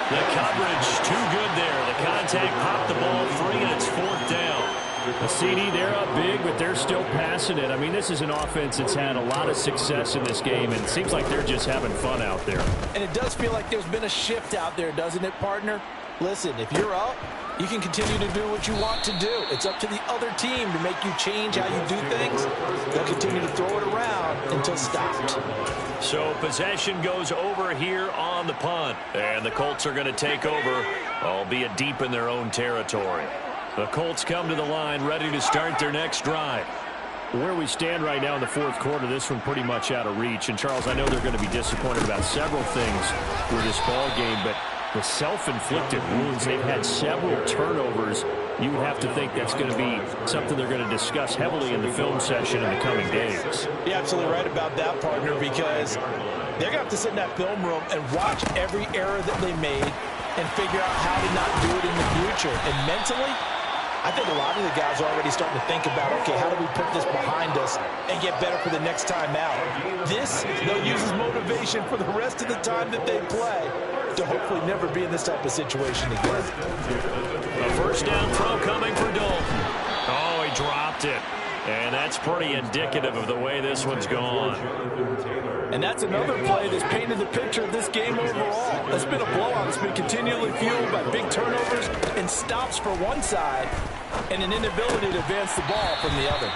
The coverage too good there. The contact popped the ball free, and it's 4th down. The CD, they're up big, but they're still passing it. I mean, this is an offense that's had a lot of success in this game, and it seems like they're just having fun out there. And it does feel like there's been a shift out there, doesn't it, partner? Listen, if you're up, you can continue to do what you want to do. It's up to the other team to make you change how you do things. They'll continue to throw it around until stopped. So possession goes over here on the punt. And the Colts are going to take over, albeit deep in their own territory. The Colts come to the line ready to start their next drive. Where we stand right now in the fourth quarter, this one pretty much out of reach. And, Charles, I know they're going to be disappointed about several things with this ball game, but the self-inflicted wounds, they've had several turnovers. You would have to think that's going to be something they're going to discuss heavily in the film session in the coming days. You're absolutely right about that, partner, because they're going to have to sit in that film room and watch every error that they made and figure out how to not do it in the future. And mentally, I think a lot of the guys are already starting to think about, okay, how do we put this behind us and get better for the next time out? This, they'll use as motivation for the rest of the time that they play to hopefully never be in this type of situation again. A first down throw coming for Dalton. Oh, he dropped it. And that's pretty indicative of the way this one's gone. And that's another play that's painted the picture of this game overall. It's been a blowout. It's been continually fueled by big turnovers and stops for one side and an inability to advance the ball from the other.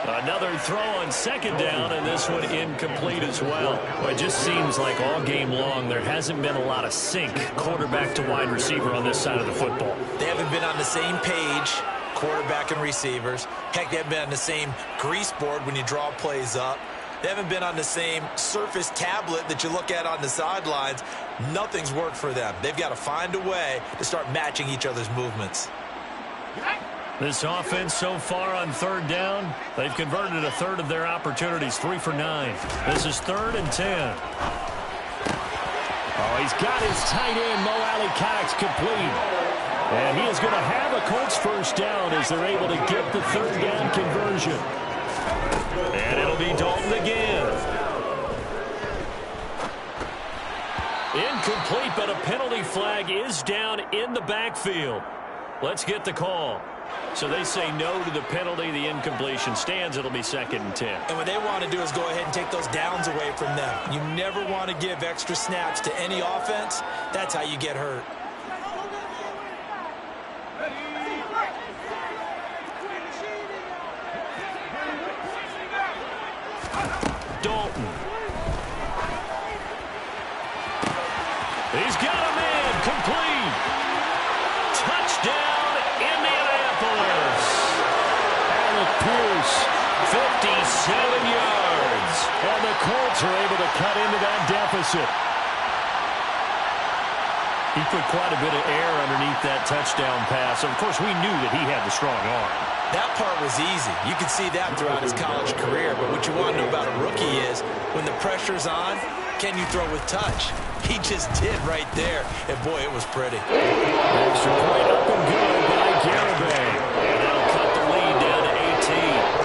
Another throw on 2nd down, and this one incomplete as well. It just seems like all game long there hasn't been a lot of sync quarterback to wide receiver on this side of the football. They haven't been on the same page, quarterback and receivers. Heck, they haven't been on the same grease board when you draw plays up. They haven't been on the same surface tablet that you look at on the sidelines. Nothing's worked for them. They've got to find a way to start matching each other's movements. This offense so far on 3rd down, they've converted a third of their opportunities, 3 for 9. This is 3rd and 10. Oh, he's got his tight end, Mo Alley-Cox, complete. And he is going to have a Colts first down as they're able to get the 3rd down conversion. And it'll be Dalton again. Incomplete, but a penalty flag is down in the backfield. Let's get the call. So they say no to the penalty. The incompletion stands. It'll be 2nd and 10. And what they want to do is go ahead and take those downs away from them. You never want to give extra snaps to any offense. That's how you get hurt. Dalton. He's got a man. Complete. Touchdown, Indianapolis. Alec Pierce, 57 yards. And the Colts are able to cut into that deficit. He put quite a bit of air underneath that touchdown pass. Of course, we knew that he had the strong arm. That part was easy. You could see that throughout his college career. But what you want to know about a rookie is when the pressure's on, can you throw with touch? He just did right there. And, boy, it was pretty. Extra point up and good by Garibay. And that'll cut the lead down to 18.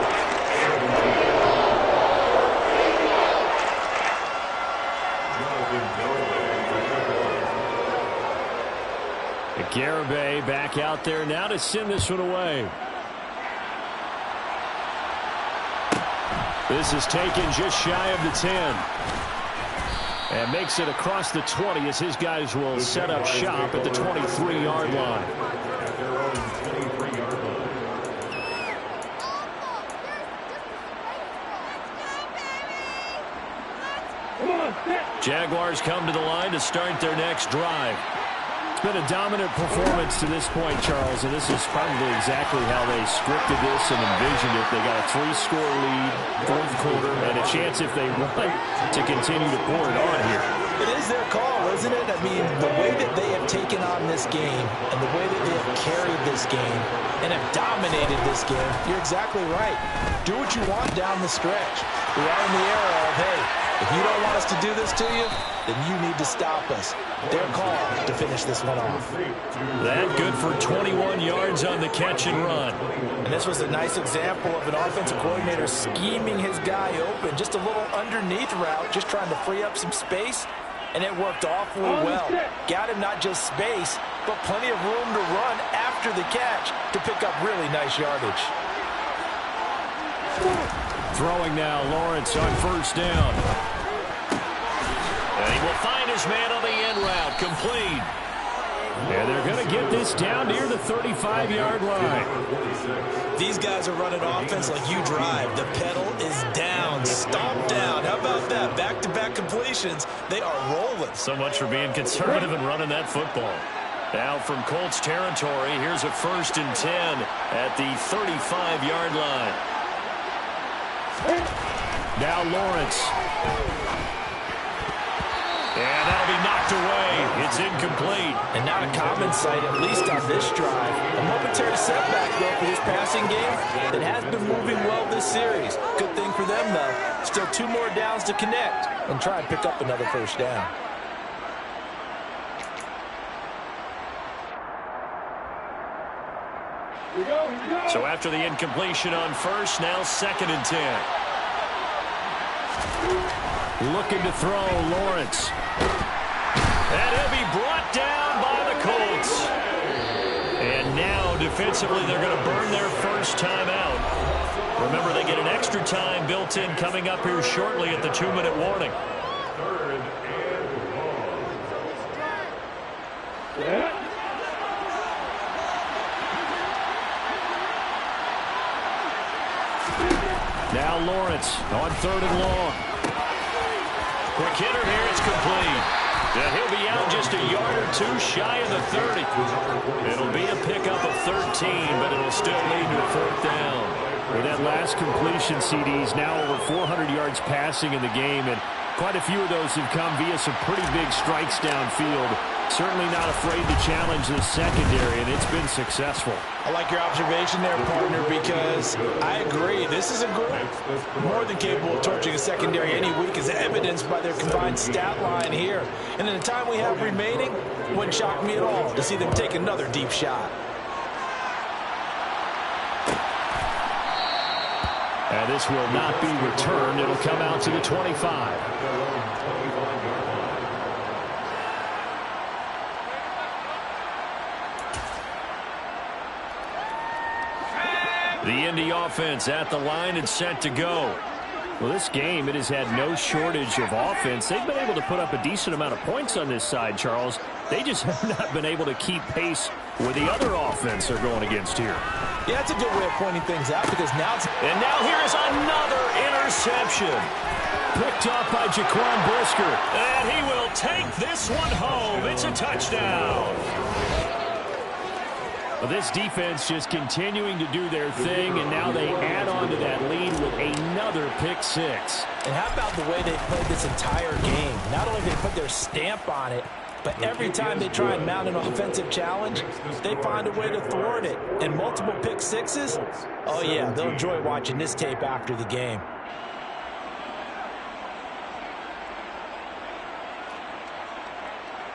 Garibay back out there now to send this one away. This is taken just shy of the 10. And makes it across the 20 as his guys will set up shop at the 23-yard line. Jaguars come to the line to start their next drive. It's been a dominant performance to this point, Charles, and this is probably exactly how they scripted this and envisioned it. They got a 3-score lead, 4th quarter, and a chance if they want to continue to pour it on here. It is their call, isn't it? I mean, the way that they have taken on this game and the way that they have carried this game and have dominated this game, you're exactly right. Do what you want down the stretch. We are in the era of, hey, if you don't want us to do this to you, then you need to stop us. Their call to finish this one off. That good for 21 yards on the catch and run. And this was a nice example of an offensive coordinator scheming his guy open. Just a little underneath route, just trying to free up some space. And it worked awfully well. Got him not just space, but plenty of room to run after the catch to pick up really nice yardage. Throwing now, Lawrence on 1st down. And he will find his man on the end route, complete. And they're going to get this down near the 35-yard line. These guys are running offense like you drive. The pedal is down, stomped down. How about that? Back-to-back completions. They are rolling. So much for being conservative and running that football. Now from Colts territory, here's a 1st and 10 at the 35-yard line. Now Lawrence. And that'll be knocked away. It's incomplete. And not a common sight, at least on this drive. A momentary setback, though, for this passing game that has been moving well this series. Good thing for them, though. Still 2 more downs to connect and try and pick up another 1st down. So after the incompletion on 1st, now 2nd and 10. Looking to throw, Lawrence. And he'll be brought down by the Colts. And now, defensively, they're going to burn their 1st time out. Remember, they get an extra time built in coming up here shortly at the 2-minute warning. 3rd and 1. Now Lawrence on 3rd and long. Quick hitter here, it's complete. And he'll be out just a yard or 2 shy of the 30. It'll be a pickup of 13, but it'll still lead to a 4th down. With that last completion, CD's now over 400 yards passing in the game, and quite a few of those have come via some pretty big strikes downfield. Certainly not afraid to challenge the secondary, and it's been successful. I like your observation there, partner, because I agree. This is a group more than capable of torching a secondary any week, as evidenced by their combined stat line here. And in the time we have remaining, it wouldn't shock me at all to see them take another deep shot. And this will not be returned. It'll come out to the 25. The Indy offense at the line and set to go. Well, this game, it has had no shortage of offense. They've been able to put up a decent amount of points on this side, Charles. They just have not been able to keep pace with the other offense they're going against here. Yeah, that's a good way of pointing things out because now it's... And now here is another interception. Picked off by Jaquan Brisker. And he will take this one home. It's a touchdown. Well, this defense just continuing to do their thing, and now they add on to that lead with another pick six. And how about the way they played this entire game? Not only did they put their stamp on it, but every time they try and mount an offensive challenge, they find a way to thwart it. And multiple pick sixes? Oh, yeah, they'll enjoy watching this tape after the game.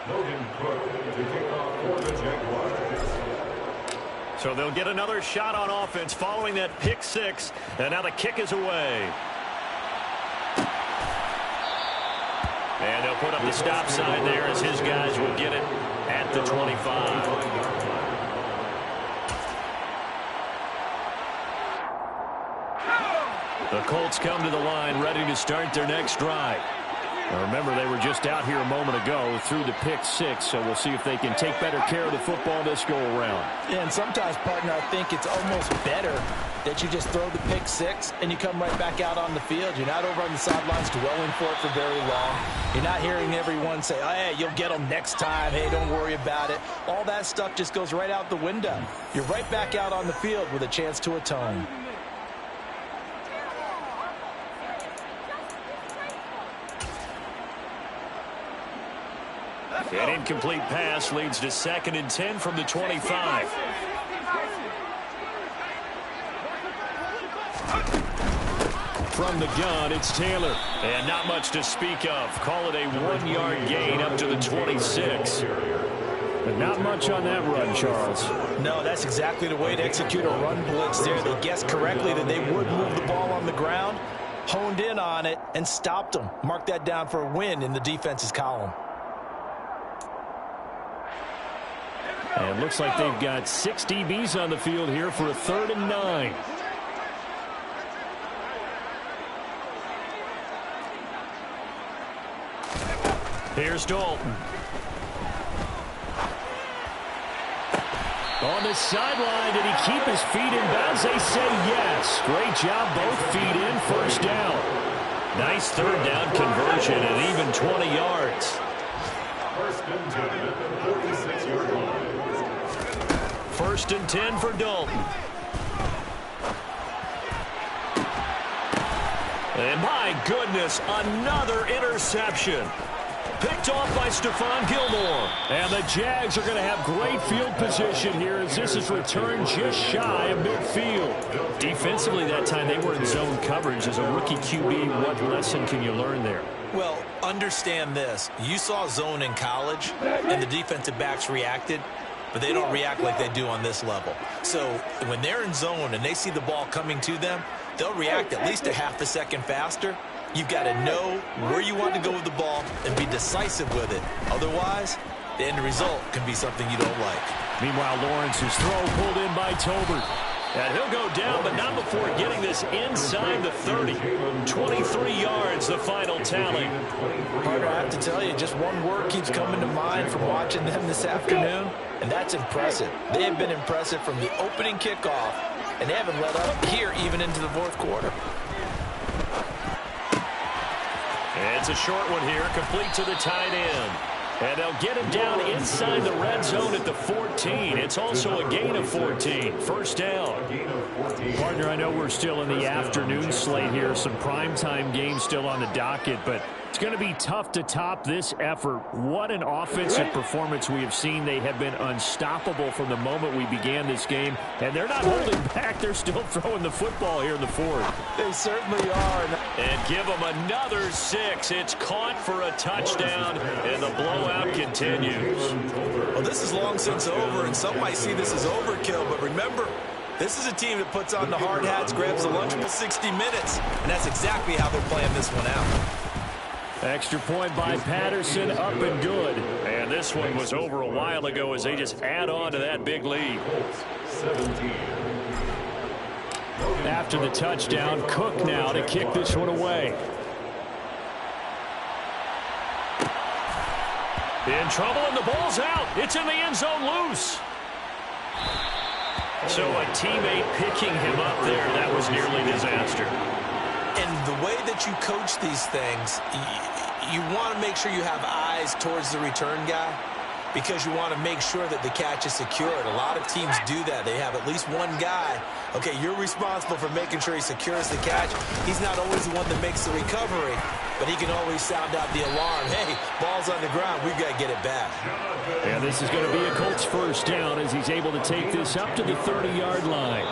Logan Cook to kick off for the Jaguars. So they'll get another shot on offense following that pick six. And now the kick is away. And they'll put up the stop sign there as his guys will get it at the 25. The Colts come to the line ready to start their next drive. Now remember, they were just out here a moment ago through the pick six, so we'll see if they can take better care of the football this go around. Yeah, and sometimes, partner, I think it's almost better that you just throw the pick six and you come right back out on the field. You're not over on the sidelines dwelling for it for very long. You're not hearing everyone say, oh, hey, you'll get them next time. Hey, don't worry about it. All that stuff just goes right out the window. You're right back out on the field with a chance to atone. An incomplete pass leads to 2nd and 10 from the 25. From the gun, it's Taylor. And not much to speak of. Call it a 1-yard gain up to the 26. But not much on that run, Charles. No, that's exactly the way to execute a run blitz there. They guessed correctly that they would move the ball on the ground, honed in on it, and stopped them. Mark that down for a win in the defense's column. And looks like they've got 6 DBs on the field here for a 3rd and 9. Here's Dalton. On the sideline, did he keep his feet in bounds? They say yes. Great job, both feet in, 1st down. Nice 3rd down conversion and even 20 yards. 1st and 10 at the 46-yard line. 1st and 10 for Dalton. And my goodness, another interception. Picked off by Stephon Gilmore. And the Jags are going to have great field position here as this is returned just shy of midfield. Defensively that time they were in zone coverage. As a rookie QB, what lesson can you learn there? Well, understand this. You saw zone in college, and the defensive backs reacted, but they don't react like they do on this level. So when they're in zone and they see the ball coming to them, they'll react at least a half a second faster. You've got to know where you want to go with the ball and be decisive with it. Otherwise, the end result can be something you don't like. Meanwhile, Lawrence's throw pulled in by Tolbert. And he'll go down, but not before getting this inside the 30. 23 yards, the final tally. Partner, I have to tell you, just one word keeps coming to mind from watching them this afternoon, and that's impressive. They have been impressive from the opening kickoff, and they haven't let up here even into the 4th quarter. It's a short one here, complete to the tight end. And they'll get him down inside the red zone at the 14. It's also a gain of 14. 1st down. Partner, I know we're still in the afternoon slate here. Some primetime games still on the docket, but it's going to be tough to top this effort. What an offensive performance we have seen. They have been unstoppable from the moment we began this game, and they're not holding back. They're still throwing the football here in the 4th. They certainly are. And give them another 6. It's caught for a touchdown, and the blowout continues. Well, this is long since over, and some might see this as overkill, but remember, this is a team that puts on the hard hats, grabs the lunch for 60 minutes, and that's exactly how they're playing this one out. Extra point by Patterson, up and good. And this one was over a while ago as they just add on to that big lead. 17. After the touchdown, Cook now to kick this one away. In trouble, and the ball's out. It's in the end zone loose. So a teammate picking him up there, that was nearly disaster. And the way that you coach these things, you want to make sure you have eyes towards the return guy, because you want to make sure that the catch is secured. A lot of teams do that. They have at least one guy. Okay, you're responsible for making sure he secures the catch. He's not always the one that makes the recovery, but he can always sound out the alarm. Hey, ball's on the ground. We've got to get it back. And this is going to be a Colts first down as he's able to take this up to the 30-yard line.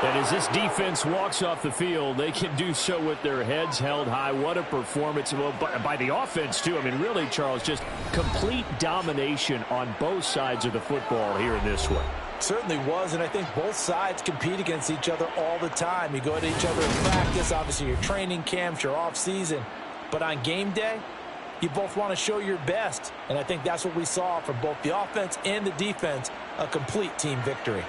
And as this defense walks off the field, they can do so with their heads held high. What a performance by the offense, too. I mean, really, Charles, just complete domination on both sides of the football here in this one. Certainly was, and I think both sides compete against each other all the time. You go to each other in practice, obviously your training camps, your off-season. But on game day, you both want to show your best. And I think that's what we saw from both the offense and the defense, a complete team victory.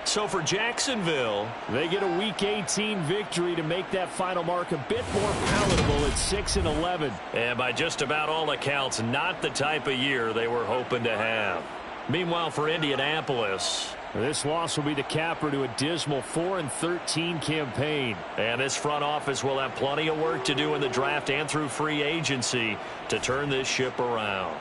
So for Jacksonville, they get a Week 18 victory to make that final mark a bit more palatable at 6-11. And by just about all accounts, not the type of year they were hoping to have. Meanwhile, for Indianapolis, this loss will be the capper to a dismal 4-13 campaign. And this front office will have plenty of work to do in the draft and through free agency to turn this ship around.